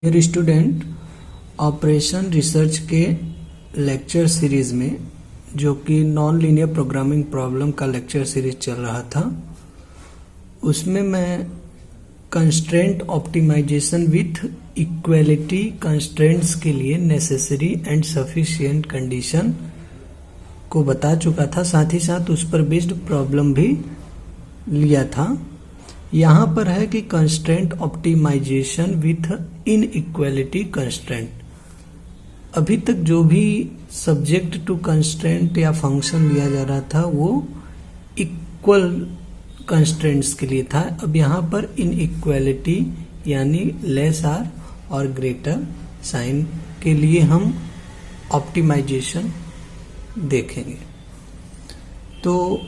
Dear student, operation research के lecture series में जो कि नॉन लीनियर प्रोग्रामिंग प्रॉब्लम का लेक्चर सीरीज चल रहा था, उसमें मैं constraint optimisation with equality constraints के लिए नेसेसरी एंड सफिशिएंट कंडीशन को बता चुका था। साथ ही साथ उस पर बेस्ड प्रॉब्लम भी लिया था। यहाँ पर है कि constraint optimisation with inequality constraint. अभी तक जो भी सब्जेक्ट टू कंस्ट्रेंट या फंक्शन लिया जा रहा था वो इक्वल कंस्ट्रेंट्स के लिए था। अब यहाँ पर इनइक्वालिटी यानी लेस आर और ग्रेटर साइन के लिए हम ऑप्टिमाइजेशन देखेंगे। तो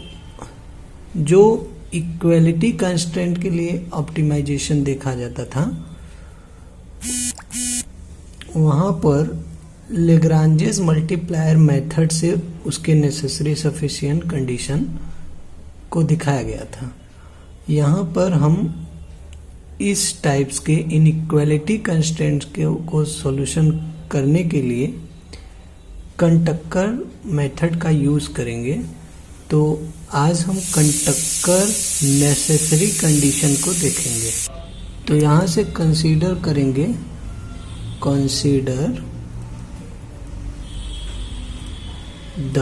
जो इक्वलिटी कंस्ट्रेंट के लिए ऑप्टिमाइजेशन देखा जाता था, वहां पर लेग्रांजेस मल्टीप्लायर मेथड से उसके नेसेसरी सफिशिएंट कंडीशन को दिखाया गया था। यहाँ पर हम इस टाइप्स के इनइक्वालिटी कंस्ट्रेंट्स को सॉल्यूशन करने के लिए कंटक्कर मेथड का यूज करेंगे। तो आज हम कंटक्कर नेसेसरी कंडीशन को देखेंगे। तो यहाँ से कंसीडर करेंगे, कंसीडर द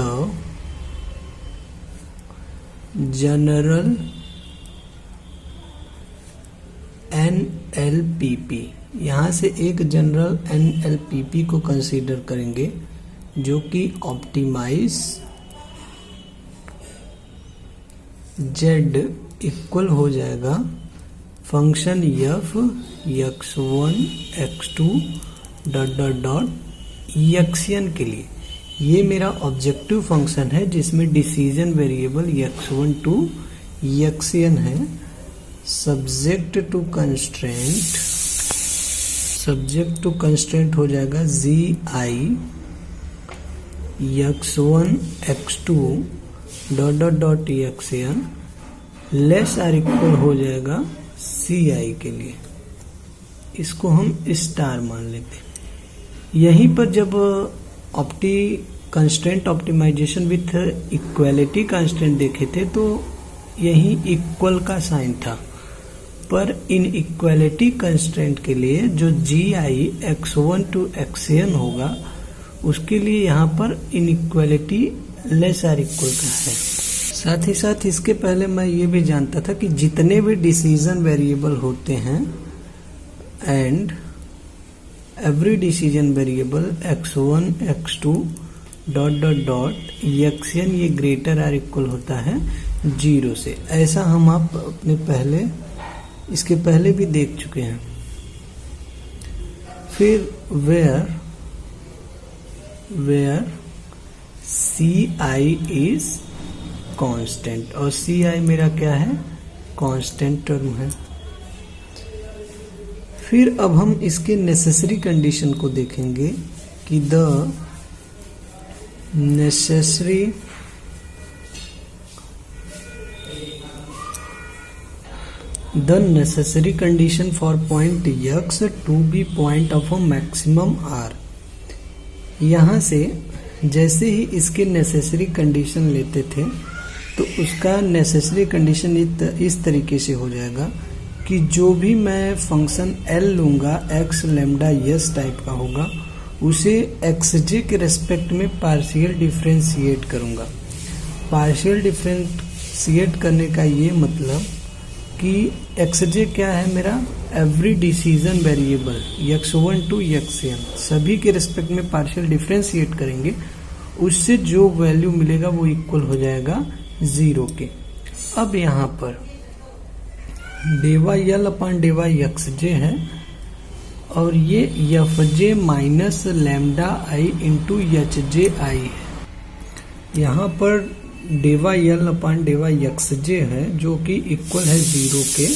जनरल NLPP। यहाँ से एक जनरल NLPP को कंसीडर करेंगे जो कि ऑप्टिमाइज Z इक्वल हो जाएगा function f x1 x2 xn के लिए। ये मेरा ऑब्जेक्टिव फंक्शन है जिसमें decision variable x1 to xn है। सब्जेक्ट टू कंस्ट्रेंट हो जाएगा gi x1 x2 xn less or equal हो जाएगा ci के लिए। इसको हम स्टार मान लेते हैं। यहीं पर जब constraint optimisation with equality constraint देखे थे तो यही इक्वल का साइन था, पर इन इक्वालिटी कंस्ट्रेंट के लिए जो gi x1 to xn होगा उसके लिए यहाँ पर इनइक्वालिटी लेस आर इक्वल का है। साथ ही साथ इसके पहले मैं ये भी जानता था कि जितने भी डिसीजन वेरिएबल होते हैं and every decision variable x1 x2 xn ये ग्रेटर आर इक्वल होता है 0 से। ऐसा हम आप अपने इसके पहले भी देख चुके हैं। फिर वेयर ci इज कांस्टेंट, और ci मेरा क्या है, कांस्टेंट टर्म है। फिर अब हम इसके नेसेसरी कंडीशन को देखेंगे कि the necessary condition for point x to be point of a maximum r। यहाँ से जैसे ही इसके नेसेसरी कंडीशन लेते थे तो उसका नेसेसरी कंडीशन इस तरीके से हो जाएगा कि जो भी मैं फंक्शन L लूंगा x लैम्डा यस टाइप का होगा उसे xj के रेस्पेक्ट में पार्शियल डिफरेंशिएट करूंगा। पार्शियल डिफरेंशिएट करने का ये मतलब कि xj क्या है मेरा, every decision variable x1 to xn सभी के रेस्पेक्ट में पार्शियल डिफरेंशिएट करेंगे, उससे जो वैल्यू मिलेगा वो इक्वल हो जाएगा 0 के। अब यहाँ पर dy अपॉन dy xj है और ये fj minus lambda i into hj i है। यहाँ पर dy अपॉन dy xj है जो कि इक्वल है 0 के।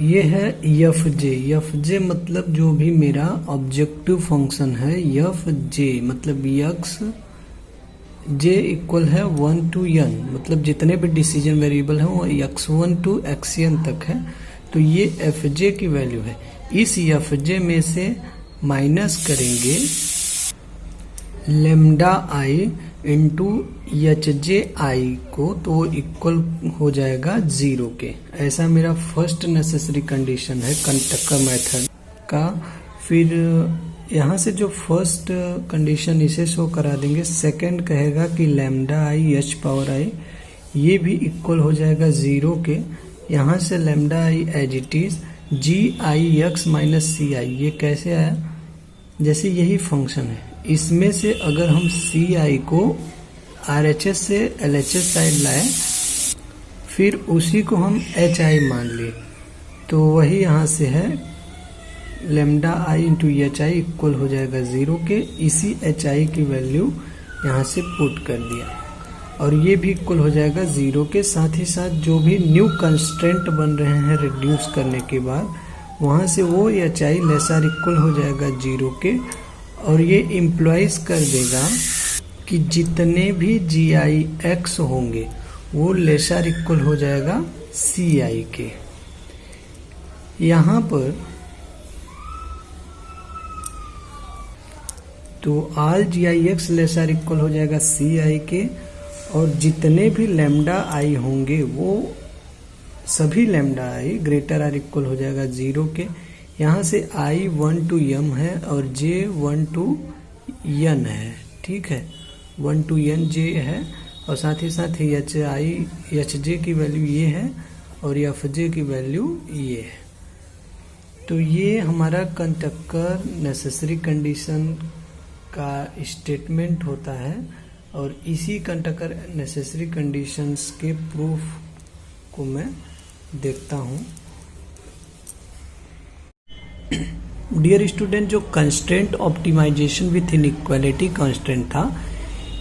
ये है fj मतलब जो भी मेरा ऑब्जेक्टिव फंक्शन है fj मतलब j इक्वल है 1 to n, मतलब जितने भी डिसीजन वेरिएबल है वो x1 to xn तक है। तो ये fj की वैल्यू है। इस एफ जे में से माइनस करेंगे lambda I into H J I को, तो वो इक्वल हो जाएगा 0 के। ऐसा मेरा फर्स्ट नेसेसरी कंडीशन है कंटक्कर मेथड का। फिर यहाँ से जो फर्स्ट कंडीशन इसे शो करा देंगे, सेकंड कहेगा कि lambda I H power I ये भी इक्वल हो जाएगा 0 के। यहाँ से lambda I as it is G I X minus C I, ये कैसे आया, जैसे यही फंक्शन है, इसमें से अगर हम सी आई को आर एच एस से एल एच एस साइड लाए, फिर उसी को हम एच आई मान लिए, तो वही यहाँ से है lambda I into H I equal हो जाएगा 0 के। इसी एच आई की वैल्यू यहाँ से पुट कर दिया और ये भी इक्वल हो जाएगा 0 के। साथ ही साथ जो भी न्यू कंस्ट्रेंट बन रहे हैं रिड्यूस करने के बाद, वहाँ से वो एच आई लेसर इक्वल हो जाएगा 0 के। और ये इम्प्लॉइज कर देगा कि जितने भी जी आई एक्स होंगे वो लेसर इक्वल हो जाएगा सी आई के। यहाँ पर तो आल जी आई एक्स लेसर इक्वल हो जाएगा सी आई के, और जितने भी लेमडा आई होंगे वो सभी lambda I greater or equal हो जाएगा 0 के। यहाँ से आई 1 to m है और j 1 to n है, ठीक है, 1 to n j है, और साथ ही साथ एच आई एच जे की वैल्यू ये है और एफ जे की वैल्यू ये है। तो ये हमारा कंटक्कर नेसेसरी कंडीशन का स्टेटमेंट होता है, और इसी कंटक्कर नेसेसरी कंडीशंस के प्रूफ को मैं देखता हूँ। डियर स्टूडेंट, जो constraint optimisation with inequality constraint था,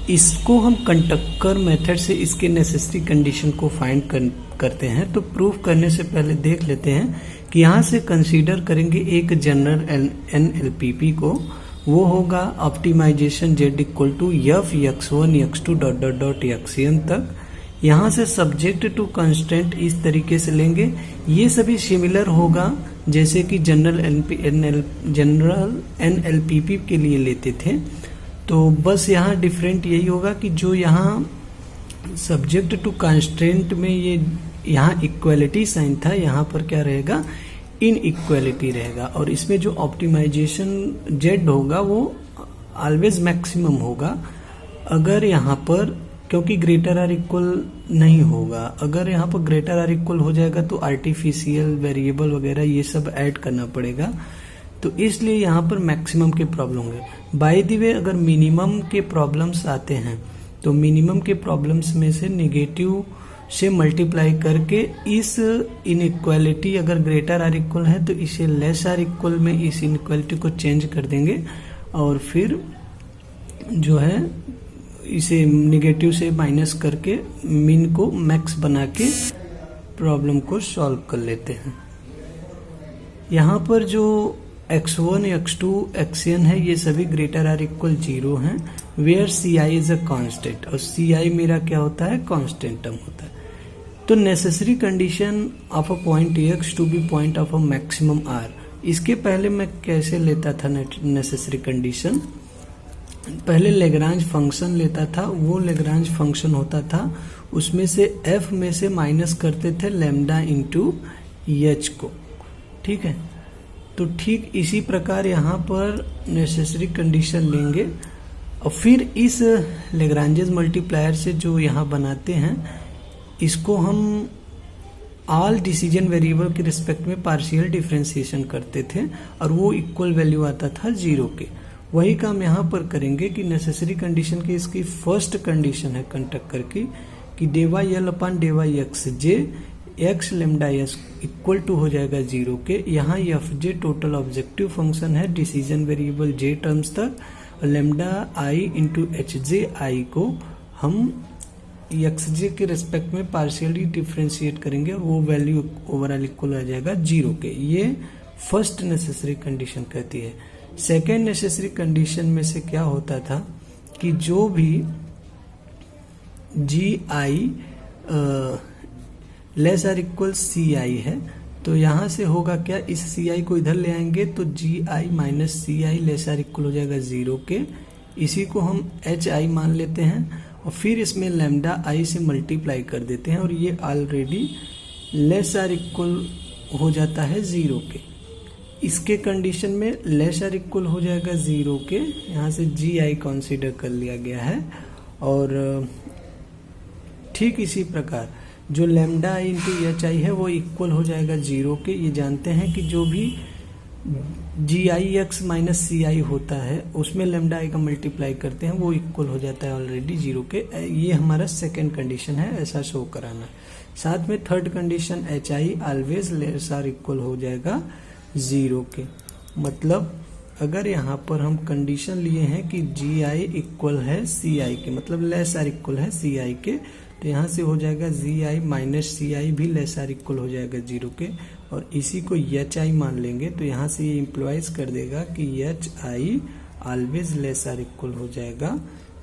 इसको हम कंटक्कर मेथड से इसके नेसेसरी कंडीशन को फाइंड करते हैं। तो प्रूफ करने से पहले देख लेते हैं कि यहाँ से कंसीडर करेंगे एक जनरल NLPP को, वो होगा optimisation z equal to F x1 x2 dot dot dot xn तक। यहाँ से सब्जेक्ट टू कंस्ट्रेंट इस तरीके से लेंगे, ये सभी सिमिलर होगा जैसे कि जनरल NLPP के लिए लेते थे। तो बस यहाँ डिफरेंट यही होगा कि जो यहाँ सब्जेक्ट टू कंस्ट्रेंट में ये यहाँ इक्वालिटी साइन था, यहाँ पर क्या रहेगा, इन इक्वालिटी रहेगा। और इसमें जो ऑप्टिमाइजेशन z होगा वो ऑलवेज मैक्सिमम होगा अगर यहाँ पर, क्योंकि ग्रेटर आर इक्वल नहीं होगा। अगर यहाँ पर ग्रेटर आर इक्वल हो जाएगा तो आर्टिफिशियल वेरिएबल वगैरह ये सब ऐड करना पड़ेगा, तो इसलिए यहाँ पर मैक्सिमम के प्रॉब्लम होंगे। बाय द वे, अगर मिनिमम के प्रॉब्लम्स आते हैं तो मिनिमम के प्रॉब्लम्स में से नेगेटिव से मल्टीप्लाई करके इस इनइक्वालिटी अगर ग्रेटर आर इक्वल है तो इसे लेस आर इक्वल में इस इनइक्वालिटी को चेंज कर देंगे, और फिर जो है इसे नेगेटिव से माइनस करके मीन को मैक्स बना के प्रॉब्लम को सॉल्व कर लेते हैं। यहाँ पर जो x1 x2 xn है ये सभी ग्रेटर आर इक्वल 0 हैं, where C I is a constant, और सी आई मेरा क्या होता है, कांस्टेंट टर्म होता है। तो necessary condition of a point x to be point of a maximum r, इसके पहले मैं कैसे लेता था नेसेसरी कंडीशन, पहले लेग्रांज फंक्शन लेता था। वो लेग्रांज फंक्शन होता था, उसमें से f में से माइनस करते थे लेमडा इंटू एच को, ठीक है। तो ठीक इसी प्रकार यहाँ पर नेसेसरी कंडीशन लेंगे और फिर इस लेग्रांजेस मल्टीप्लायर से जो यहाँ बनाते हैं इसको हम ऑल डिसीजन वेरिएबल के रिस्पेक्ट में पार्शियल डिफरेंशिएशन करते थे और वो इक्वल वैल्यू आता था 0 के। वही काम यहाँ पर करेंगे कि नेसेसरी कंडीशन की इसकी फर्स्ट कंडीशन है कंटक्कर की कि D Y L upon D Y X J X lambda S equal to हो जाएगा 0 के। यहाँ F J total objective function है डिसीजन वेरिएबल जे टर्म्स तक, और lambda I into H J I को हम एक्स जे के रेस्पेक्ट में पार्शियली डिफ्रेंशिएट करेंगे और वो वैल्यू ओवरऑल इक्वल आ जाएगा 0 के। ये फर्स्ट नेसेसरी कंडीशन कहती है। सेकेंड नेसेसरी कंडीशन में से क्या होता था कि जो भी जी आई लेस आर इक्वल सी आई है तो यहाँ से होगा क्या, इस सी आई को इधर ले आएंगे तो G I minus C I less or equal हो जाएगा 0 के। इसी को हम एच आई मान लेते हैं और फिर इसमें लैम्डा आई से मल्टीप्लाई कर देते हैं और ये ऑलरेडी लेस आर इक्वल हो जाता है 0 के। इसके कंडीशन में लेस आर इक्वल हो जाएगा 0 के, यहाँ से जी आई कंसीडर कर लिया गया है। और ठीक इसी प्रकार जो lambda I into H I है वो इक्वल हो जाएगा 0 के। ये जानते हैं कि जो भी जी आई एक्स माइनस सी आई होता है उसमें लैम्डा आई का मल्टीप्लाई करते हैं वो इक्वल हो जाता है ऑलरेडी 0 के। ये हमारा सेकेंड कंडीशन है, ऐसा शो कराना। साथ में third condition H I always less or equal हो जाएगा 0 के। मतलब अगर यहाँ पर हम कंडीशन लिए हैं कि जी आई इक्वल है सी आई के, मतलब लेस आर इक्वल है सी आई के, तो यहाँ से हो जाएगा जी आई माइनस सी आई भी लेस आर इक्वल हो जाएगा 0 के। और इसी को एच आई मान लेंगे तो यहाँ से ये इम्प्लॉइज कर देगा कि H I always less or equal हो जाएगा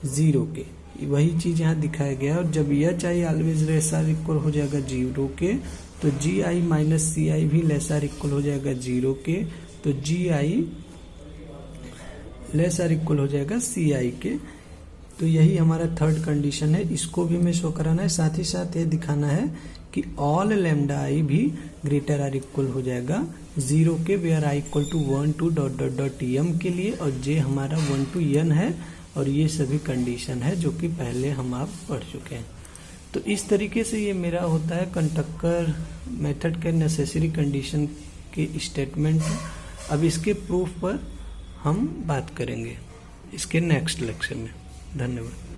0 के। वही चीज यहाँ दिखाया गया है। और जब H I always less or equal हो जाएगा 0 के तो जी आई माइनस सी आई भी लेस आर इक्वल हो जाएगा 0 के। तो G I less or equal हो जाएगा सी आई के। तो यही हमारा थर्ड कंडीशन है, इसको भी हमें शो कराना है। साथ ही साथ ये दिखाना है कि ऑल लैम्डा आई भी ग्रेटर आर इक्वल हो जाएगा 0 के, where I equal to 1 to ... M के लिए, और जे हमारा 1 to n है। और ये सभी कंडीशन है जो कि पहले हम आप पढ़ चुके हैं। तो इस तरीके से ये मेरा होता है कंटक्कर मेथड के नेसेसरी कंडीशन के स्टेटमेंट। अब इसके प्रूफ पर हम बात करेंगे इसके नेक्स्ट लेक्चर में। धन्यवाद।